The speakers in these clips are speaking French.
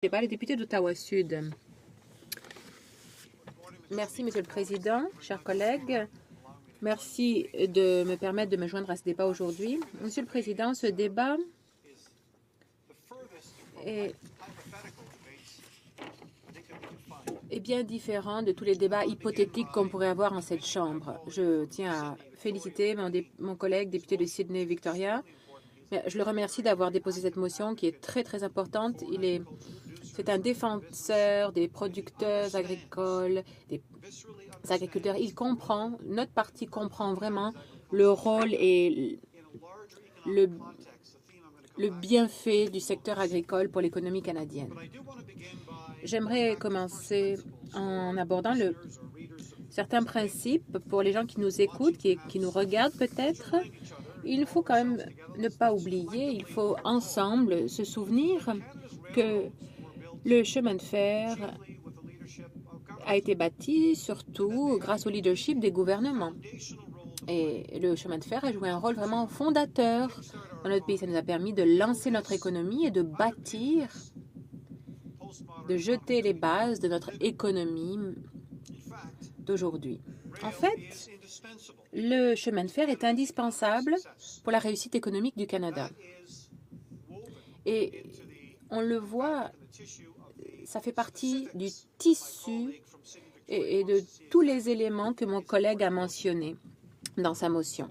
Débat, les députés d'Ottawa-Sud. Merci, Monsieur le Président, chers collègues. Merci de me permettre de me joindre à ce débat aujourd'hui. Monsieur le Président, ce débat est bien différent de tous les débats hypothétiques qu'on pourrait avoir en cette Chambre. Je tiens à féliciter mon collègue député de Sydney-Victoria. Je le remercie d'avoir déposé cette motion qui est très importante. C'est un défenseur des producteurs agricoles, des agriculteurs. Il comprend, notre parti comprend vraiment le rôle et le bienfait du secteur agricole pour l'économie canadienne. J'aimerais commencer en abordant certains principes pour les gens qui nous écoutent, qui nous regardent peut-être. Il faut quand même ne pas oublier, il faut ensemble se souvenir que le chemin de fer a été bâti surtout grâce au leadership des gouvernements. Et le chemin de fer a joué un rôle vraiment fondateur dans notre pays. Ça nous a permis de lancer notre économie et de bâtir, de jeter les bases de notre économie d'aujourd'hui. En fait, le chemin de fer est indispensable pour la réussite économique du Canada. Et on le voit, ça fait partie du tissu et de tous les éléments que mon collègue a mentionnés dans sa motion.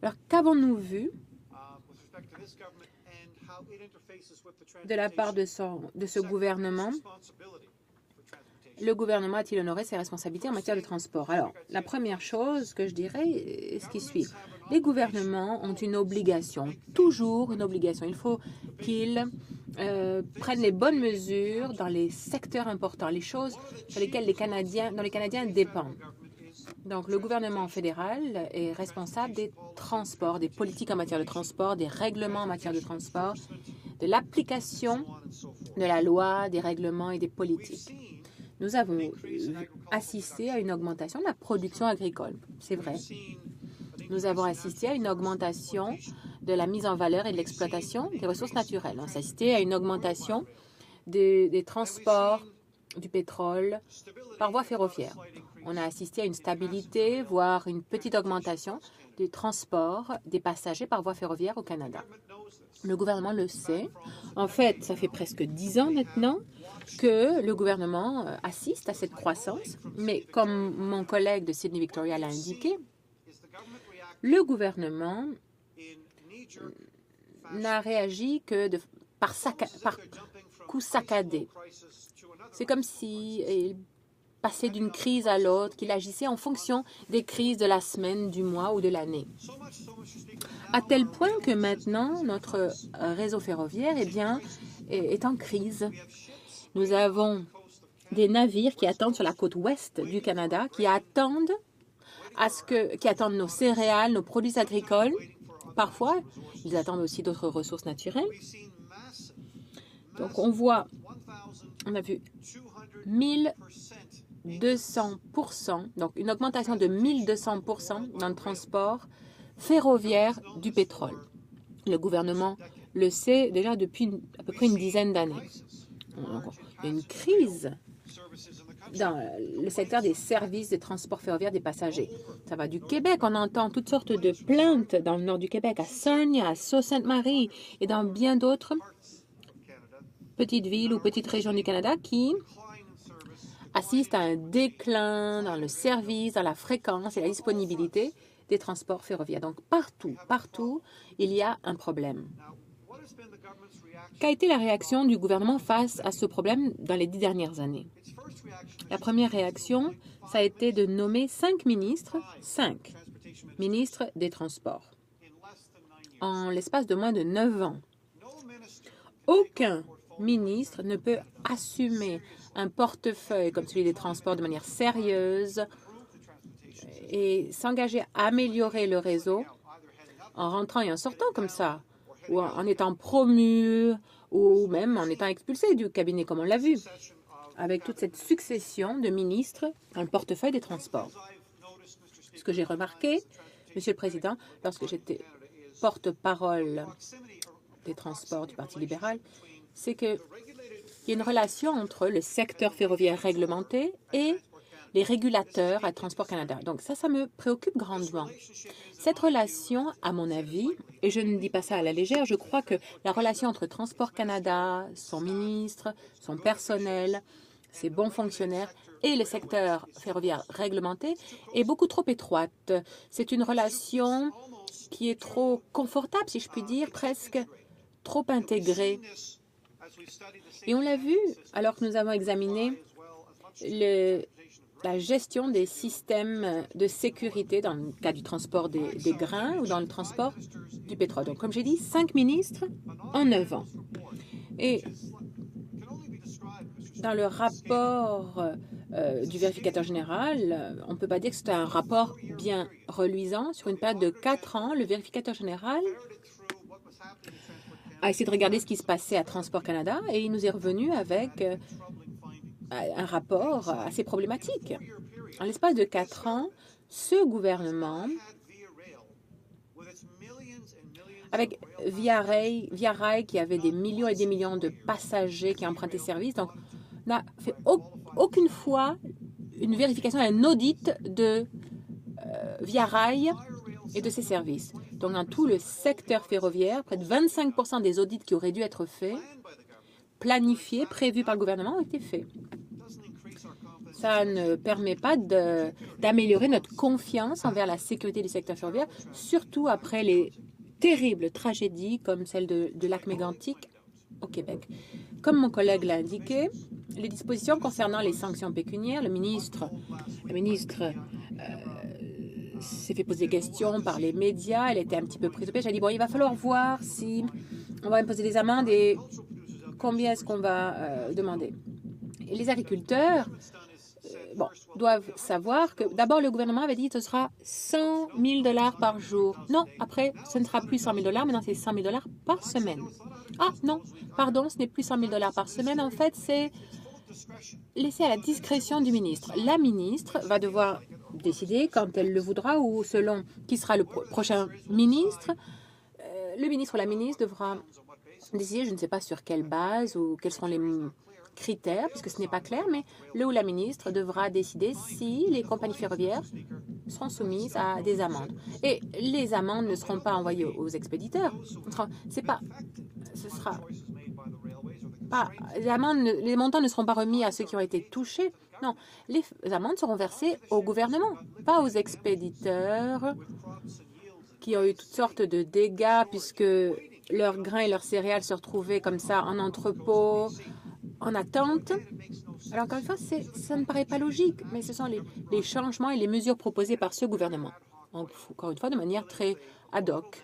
Alors, qu'avons-nous vu de la part de ce gouvernement? Le gouvernement a-t-il honoré ses responsabilités en matière de transport? Alors, la première chose que je dirais est ce qui suit. Les gouvernements ont une obligation, toujours une obligation. Il faut qu'ils prennent les bonnes mesures dans les secteurs importants, les choses sur lesquelles dont les Canadiens dépendent. Donc, le gouvernement fédéral est responsable des transports, des politiques en matière de transport, des règlements en matière de transport, de l'application de la loi, des règlements et des politiques. Nous avons assisté à une augmentation de la production agricole, c'est vrai. Nous avons assisté à une augmentation de la mise en valeur et de l'exploitation des ressources naturelles. On a assisté à une augmentation des transports du pétrole par voie ferroviaire. On a assisté à une stabilité, voire une petite augmentation du transport des passagers par voie ferroviaire au Canada. Le gouvernement le sait. En fait, ça fait presque 10 ans maintenant que le gouvernement assiste à cette croissance. Mais comme mon collègue de Sydney-Victoria l'a indiqué, le gouvernement n'a réagi que par coups saccadés. C'est comme s'il passait d'une crise à l'autre, qu'il agissait en fonction des crises de la semaine, du mois ou de l'année. À tel point que maintenant, notre réseau ferroviaire est en crise. Nous avons des navires qui attendent sur la côte ouest du Canada, qui attendent nos céréales, nos produits agricoles. Parfois, ils attendent aussi d'autres ressources naturelles. Donc, on a vu 1200%, donc une augmentation de 1200% dans le transport ferroviaire du pétrole. Le gouvernement le sait déjà depuis à peu près une dizaine d'années. Il y a une crise dans le secteur des services de transport ferroviaire des passagers. Ça va du Québec, on entend toutes sortes de plaintes dans le nord du Québec, à Sarnia, à Sault-Sainte-Marie et dans bien d'autres petites villes ou petites régions du Canada qui assistent à un déclin dans le service, dans la fréquence et la disponibilité des transports ferroviaires. Donc, partout, il y a un problème. Qu'a été la réaction du gouvernement face à ce problème dans les 10 dernières années? La première réaction, ça a été de nommer 5 ministres des Transports, en l'espace de moins de 9 ans. Aucun ministre ne peut assumer un portefeuille comme celui des Transports de manière sérieuse et s'engager à améliorer le réseau en rentrant et en sortant comme ça, ou en étant promu, ou même en étant expulsé du cabinet, comme on l'a vu, avec toute cette succession de ministres dans le portefeuille des Transports. Ce que j'ai remarqué, Monsieur le Président, lorsque j'étais porte-parole des Transports du Parti libéral, c'est que il y a une relation entre le secteur ferroviaire réglementé et les régulateurs à Transport Canada. Donc ça me préoccupe grandement. Cette relation, à mon avis, et je ne dis pas ça à la légère, je crois que la relation entre Transport Canada, son ministre, son personnel, ses bons fonctionnaires et le secteur ferroviaire réglementé est beaucoup trop étroite. C'est une relation qui est trop confortable, si je puis dire, presque trop intégrée. Et on l'a vu alors que nous avons examiné la gestion des systèmes de sécurité dans le cas du transport des grains ou dans le transport du pétrole. Donc, comme j'ai dit, 5 ministres en 9 ans. Et dans le rapport du vérificateur général, on ne peut pas dire que c'est un rapport bien reluisant. Sur une période de 4 ans, le vérificateur général a essayé de regarder ce qui se passait à Transport Canada et il nous est revenu avec un rapport assez problématique. En l'espace de 4 ans, ce gouvernement, avec Via Rail qui avait des millions et des millions de passagers qui empruntaient service, donc n'a fait aucune fois une vérification, un audit de Via Rail et de ses services. Donc, dans tout le secteur ferroviaire, près de 25% des audits qui auraient dû être faits, planifiés, prévus par le gouvernement, ont été faits. Ça ne permet pas d'améliorer notre confiance envers la sécurité du secteur ferroviaire, surtout après les terribles tragédies comme celle de lac Mégantic au Québec. Comme mon collègue l'a indiqué, les dispositions concernant les sanctions pécuniaires, le ministre s'est fait poser des questions par les médias, elle était un petit peu prise au piège. Elle a dit, bon, il va falloir voir si on va imposer des amendes et combien est-ce qu'on va demander. Et les agriculteurs doivent savoir que d'abord le gouvernement avait dit que ce sera 100 000 $ par jour. Non, après, ce ne sera plus 100 000 $, maintenant c'est 100 000 $ par semaine. Ah non, pardon, ce n'est plus 100 000 $ par semaine. En fait, c'est laissé à la discrétion du ministre. La ministre va devoir décider quand elle le voudra ou selon qui sera le prochain ministre. Le ministre ou la ministre devra décider, je ne sais pas sur quelle base ou quels seront les critères, puisque ce n'est pas clair, mais le ou la ministre devra décider si les compagnies ferroviaires seront soumises à des amendes. Et les amendes ne seront pas envoyées aux expéditeurs. Les montants ne seront pas remis à ceux qui ont été touchés. Non, les amendes seront versées au gouvernement, pas aux expéditeurs qui ont eu toutes sortes de dégâts puisque leurs grains et leurs céréales se retrouvaient comme ça en entrepôt, en attente. Alors, encore une fois, ça ne paraît pas logique, mais ce sont les changements et les mesures proposées par ce gouvernement. Donc, encore une fois, de manière très ad hoc.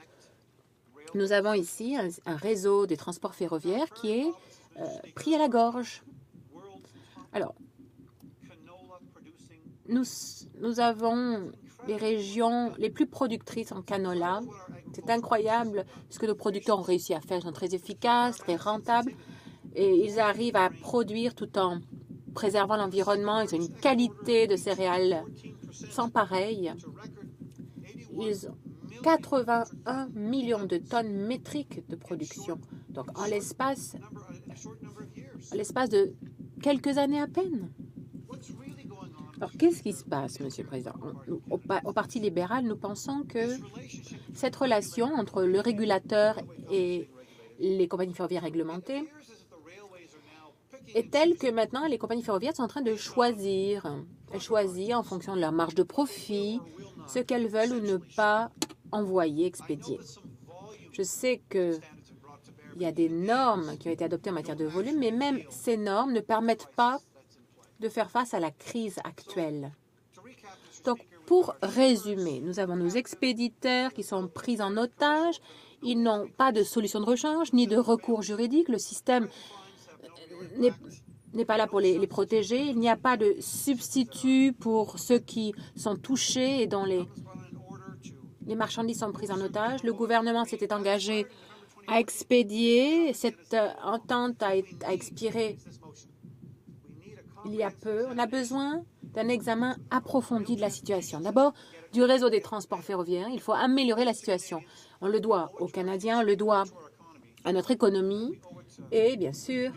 Nous avons ici un réseau de transport ferroviaire qui est pris à la gorge. Alors, nous avons les régions les plus productrices en canola. C'est incroyable ce que nos producteurs ont réussi à faire. Ils sont très efficaces, très rentables. Et ils arrivent à produire tout en préservant l'environnement. Ils ont une qualité de céréales sans pareil. Ils ont 81 millions de tonnes métriques de production. Donc, en l'espace de quelques années à peine. Alors, qu'est-ce qui se passe, Monsieur le Président? Au Parti libéral, nous pensons que cette relation entre le régulateur et les compagnies ferroviaires réglementées est telle que maintenant, les compagnies ferroviaires sont en train de choisir. Elles choisissent en fonction de leur marge de profit ce qu'elles veulent ou ne pas envoyer, expédier. Je sais qu'il y a des normes qui ont été adoptées en matière de volume, mais même ces normes ne permettent pas de faire face à la crise actuelle. Donc, pour résumer, nous avons nos expéditeurs qui sont pris en otage. Ils n'ont pas de solution de rechange ni de recours juridique. Le système n'est pas là pour les protéger. Il n'y a pas de substitut pour ceux qui sont touchés et dont les marchandises sont prises en otage. Le gouvernement s'était engagé à expédier. Cette entente a expiré il y a peu. On a besoin d'un examen approfondi de la situation. D'abord, du réseau des transports ferroviaires. Il faut améliorer la situation. On le doit aux Canadiens, on le doit à notre économie et, bien sûr,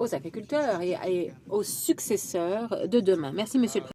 aux agriculteurs et aux successeurs de demain. Merci, Monsieur le Président.